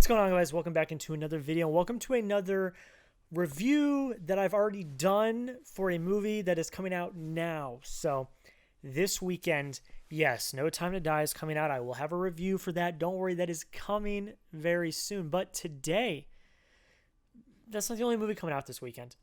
going on, guys? Welcome back into another video. Welcome to another review that I've already done for a movie that is coming out now. So this weekend, yes, No Time to Die is coming out. I will have a review for that. Don't worry, that is coming very soon. But today, that's not the only movie coming out this weekend.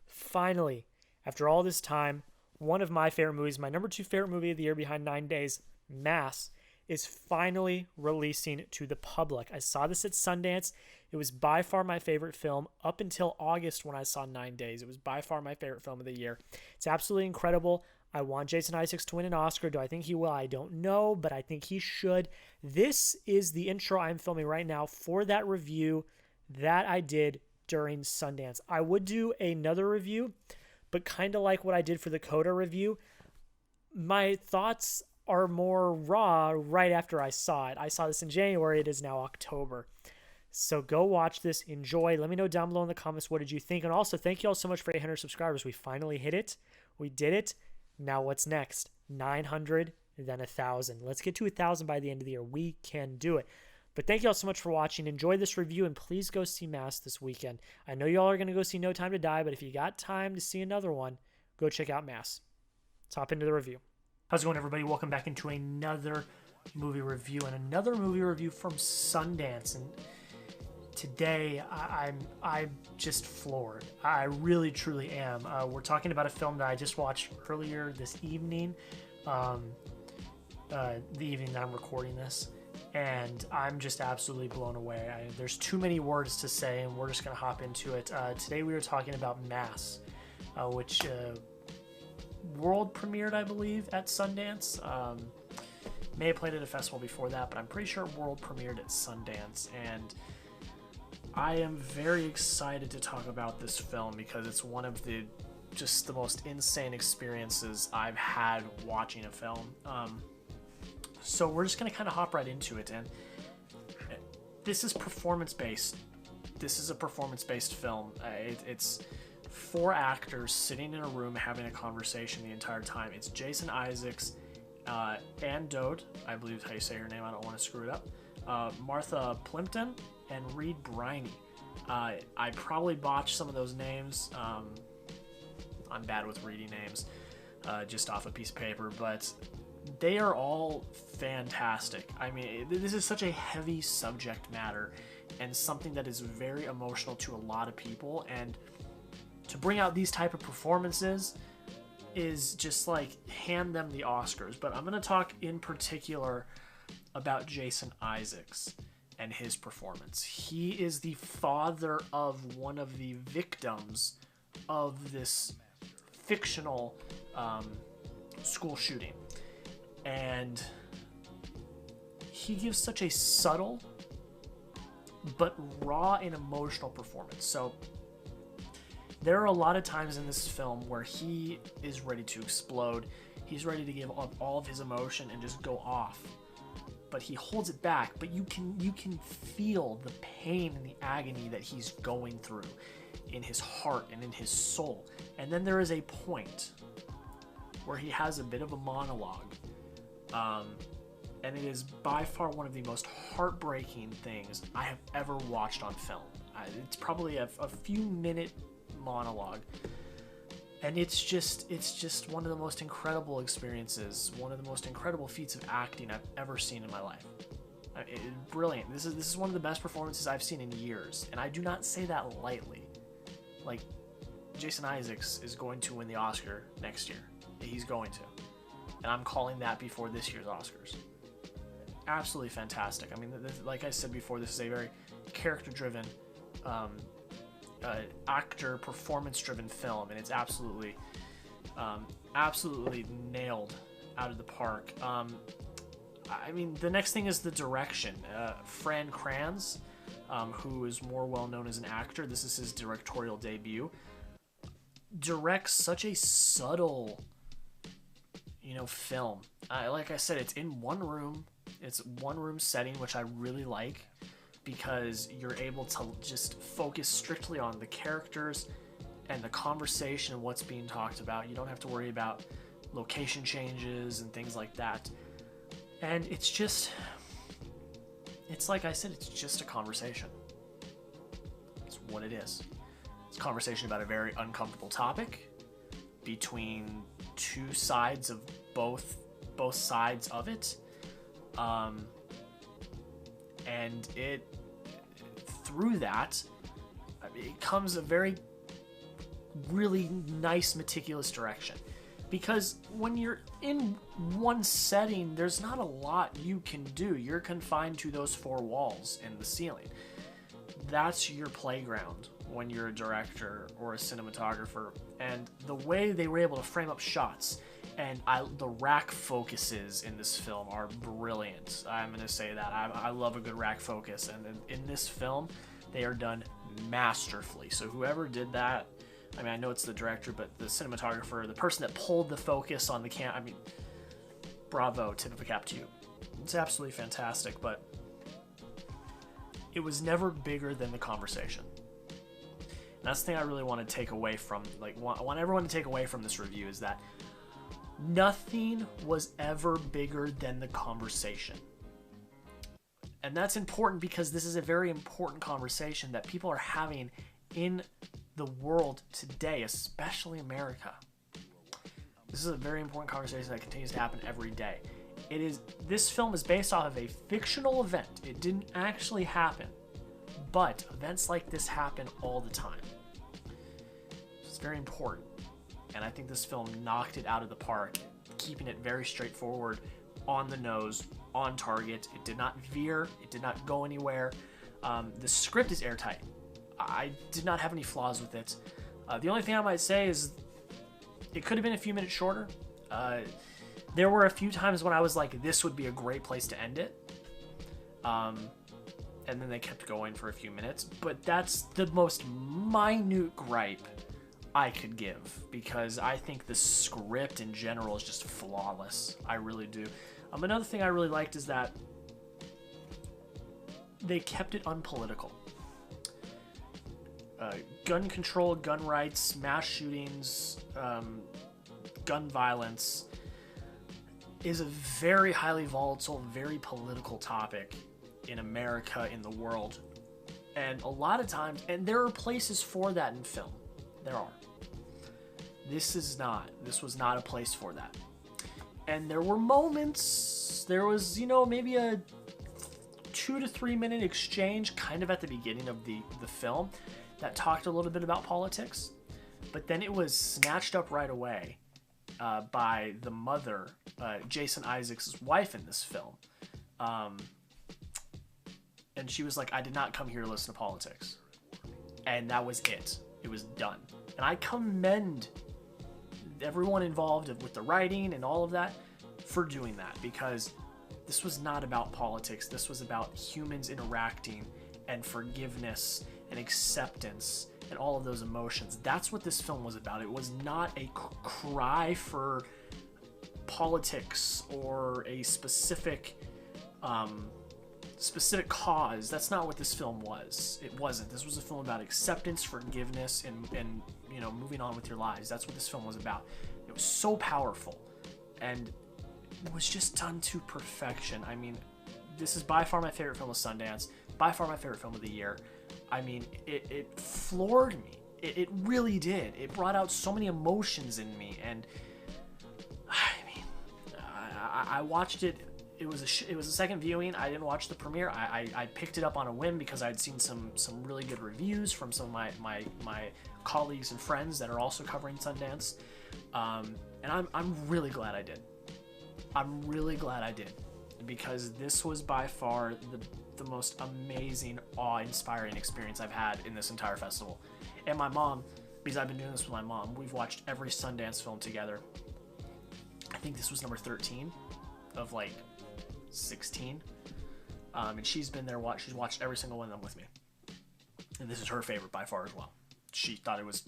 Finally, after all this time, one of my favorite movies, my number 2 favorite movie of the year behind 9 Days, Mass, is finally releasing to the public. I saw this at Sundance. It was by far my favorite film up until August when I saw 9 Days. It was by far my favorite film of the year. It's absolutely incredible. I want Jason Isaacs to win an Oscar. Do I think he will? I don't know, but I think he should. This is the intro I'm filming right now for that review that I did during Sundance. I would do another review, but kind of like what I did for the Coda review, my thoughts are more raw right after I saw it. I saw this in January. It is now October. So go watch this. Enjoy. Let me know down below in the comments what did you think. And also, thank you all so much for 800 subscribers. We finally hit it. We did it. Now what's next? 900, then 1,000. Let's get to 1,000 by the end of the year. We can do it. But thank you all so much for watching. Enjoy this review, and please go see Mass this weekend. I know y'all are going to go see No Time to Die, but if you got time to see another one, go check out Mass. Let's hop into the review. How's it going, everybody? Welcome back into another movie review, and another movie review from Sundance. And today, I'm just floored. I really, truly am. We're talking about a film that I just watched earlier this evening, the evening that I'm recording this, and I'm just absolutely blown away. There's too many words to say, and we're just going to hop into it. Today, we are talking about Mass, which world premiered, I believe, at Sundance. May have played at a festival before that, but I'm pretty sure world premiered at Sundance, and I am very excited to talk about this film because it's one of the most insane experiences I've had watching a film. So we're just going to kind of hop right into it, and this is performance-based. This is a performance-based film. It's 4 actors sitting in a room having a conversation the entire time. It's Jason Isaacs, Ann Dowd, I believe is how you say her name, I don't want to screw it up, Martha Plimpton, and Reed Birney. I probably botched some of those names. I'm bad with reading names just off a piece of paper, but they are all fantastic. I mean, this is such a heavy subject matter and something that is very emotional to a lot of people, and to bring out these type of performances is just like hand them the Oscars. But I'm going to talk in particular about Jason Isaacs and his performance. He is the father of one of the victims of this fictional school shooting. And he gives such a subtle but raw and emotional performance. So there are a lot of times in this film where he is ready to explode. He's ready to give up all of his emotion and just go off. But he holds it back. But you can feel the pain and the agony that he's going through in his heart and in his soul. And then there is a point where he has a bit of a monologue. And it is by far one of the most heartbreaking things I have ever watched on film. It's probably a few minute monologue, and it's just one of the most incredible experiences, one of the most incredible feats of acting I've ever seen in my life. Brilliant. This is one of the best performances I've seen in years, and I do not say that lightly. Like, Jason Isaacs is going to win the Oscar next year. He's going to, and I'm calling that before this year's Oscars. Absolutely fantastic. I mean, like I said before, this is a very character-driven, actor performance-driven film, and it's absolutely nailed out of the park. I mean, the next thing is the direction. Fran Kranz, who is more well known as an actor, this is his directorial debut, directs such a subtle, film. Like I said, it's in one room. It's one room setting, which I really like, because you're able to just focus strictly on the characters and the conversation and what's being talked about. You don't have to worry about location changes and things like that. And it's just, it's like I said, it's just a conversation. It's what it is. It's a conversation about a very uncomfortable topic between two sides of both sides of it. And through that, it comes a very, really nice, meticulous direction. Because when you're in one setting, there's not a lot you can do. You're confined to those four walls and the ceiling. That's your playground when you're a director or a cinematographer. And the way they were able to frame up shots, and the rack focuses in this film are brilliant. I'm going to say that. I love a good rack focus. And in this film, they are done masterfully. So whoever did that, I mean, I know it's the director, but the cinematographer, the person that pulled the focus on the I mean, bravo, tip of the cap to you. It's absolutely fantastic, but it was never bigger than the conversation. And that's the thing I really want to take away from, I want everyone to take away from this review is that nothing was ever bigger than the conversation. And that's important because this is a very important conversation that people are having in the world today, especially America. This is a very important conversation that continues to happen every day. This film is based off of a fictional event. It didn't actually happen, but events like this happen all the time. It's very important, and I think this film knocked it out of the park, keeping it very straightforward, on the nose, on target. It did not veer. It did not go anywhere. The script is airtight. I did not have any flaws with it. The only thing I might say is it could have been a few minutes shorter. There were a few times when I was like, this would be a great place to end it. And then they kept going for a few minutes. But that's the most minute gripe I could give, because I think the script in general is just flawless. I really do. Another thing I really liked is that they kept it unpolitical. Gun control, gun rights, mass shootings, gun violence is a very highly volatile, very political topic in America, in the world. And a lot of times, and there are places for that in film. There are. This was not a place for that. And there were moments, there was, maybe a 2 to 3 minute exchange kind of at the beginning of the film that talked a little bit about politics, but then it was snatched up right away by the mother, Jason Issacs' wife in this film. And she was like, I did not come here to listen to politics. And that was it. It was done. And I commend everyone involved with the writing and all of that for doing that, because this was not about politics. This was about humans interacting and forgiveness and acceptance and all of those emotions. That's what this film was about. It was not a cry for politics or a specific cause. That's not what this film was. It wasn't. This was a film about acceptance, forgiveness, and moving on with your lives. That's what this film was about. It was so powerful, and it was just done to perfection. I mean, this is by far my favorite film of Sundance, by far my favorite film of the year. I mean, it floored me. It really did. It brought out so many emotions in me, and I mean, I watched it. It was a second viewing. I didn't watch the premiere. I picked it up on a whim because I'd seen some really good reviews from some of my colleagues and friends that are also covering Sundance, and I'm really glad I did. I'm really glad I did, because this was by far the most amazing, awe-inspiring experience I've had in this entire festival. And my mom, because I've been doing this with my mom, we've watched every Sundance film together. I think this was number 13 of 16. And she's been there, she's watched every single one of them with me. And this is her favorite by far as well. She thought it was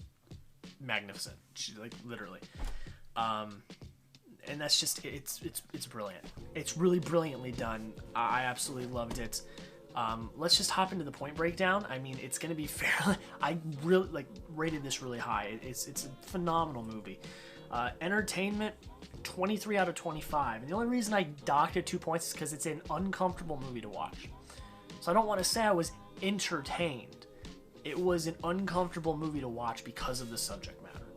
magnificent. She literally. And that's just, it's brilliant. It's really brilliantly done. I absolutely loved it. Let's just hop into the point breakdown. I mean, it's going to be fairly, I really rated this really high. It's a phenomenal movie. Entertainment, 23 out of 25. And the only reason I docked it 2 points is because it's an uncomfortable movie to watch. So I don't want to say I was entertained. It was an uncomfortable movie to watch because of the subject matter.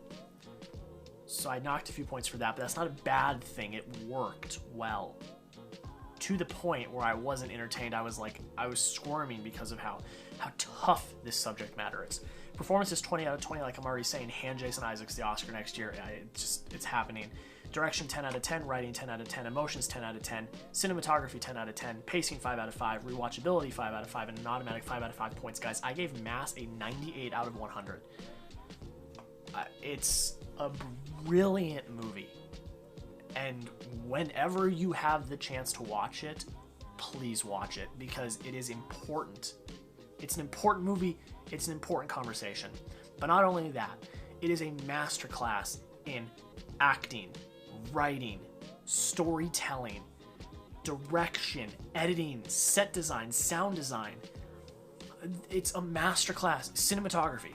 So I knocked a few points for that, but that's not a bad thing. It worked well. To the point where I wasn't entertained. I was squirming because of how tough this subject matter is. Performance is 20 out of 20, like I'm already saying. Hand Jason Isaacs the Oscar next year. It's happening. Direction 10 out of 10, writing 10 out of 10, emotions 10 out of 10, cinematography 10 out of 10, pacing 5 out of 5, rewatchability 5 out of 5, and an automatic 5 out of 5 points. Guys, I gave Mass a 98 out of 100. It's a brilliant movie. And whenever you have the chance to watch it, please watch it, because it is important. It's an important movie. It's an important conversation. But not only that, it is a masterclass in acting, writing, storytelling, direction, editing, set design, sound design. It's a masterclass. Cinematography.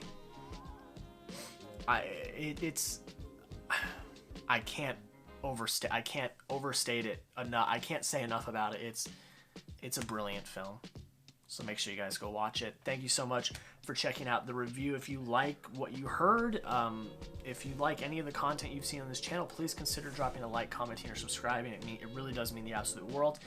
I can't overstate it enough. I can't say enough about it. It's a brilliant film. So make sure you guys go watch it. Thank you so much for checking out the review. If you like what you heard, if you like any of the content you've seen on this channel, please consider dropping a like, commenting, or subscribing. It really does mean the absolute world.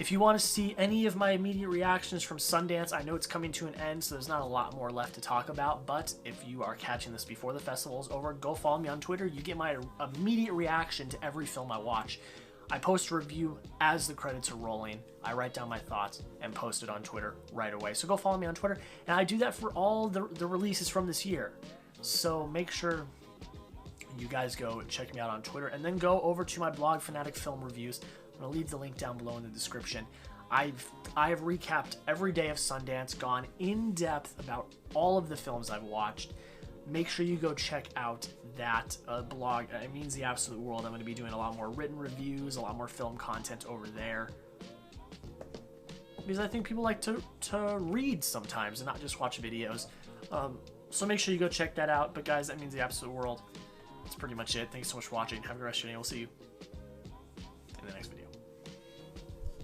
If you want to see any of my immediate reactions from Sundance, I know it's coming to an end, so there's not a lot more left to talk about, but if you are catching this before the festival is over, go follow me on Twitter. You get my immediate reaction to every film I watch. I post a review as the credits are rolling. I write down my thoughts and post it on Twitter right away. So go follow me on Twitter. And I do that for all the releases from this year. So make sure you guys go check me out on Twitter. And then go over to my blog, Fanatic Film Reviews. I'm going to leave the link down below in the description. I have recapped every day of Sundance, gone in depth about all of the films I've watched. Make sure you go check out that blog. It means the absolute world. I'm going to be doing a lot more written reviews, a lot more film content over there, because I think people like to read sometimes and not just watch videos. So make sure you go check that out. But guys, that means the absolute world. That's pretty much it. Thanks so much for watching. Have a good rest of your day. We'll see you in the next video.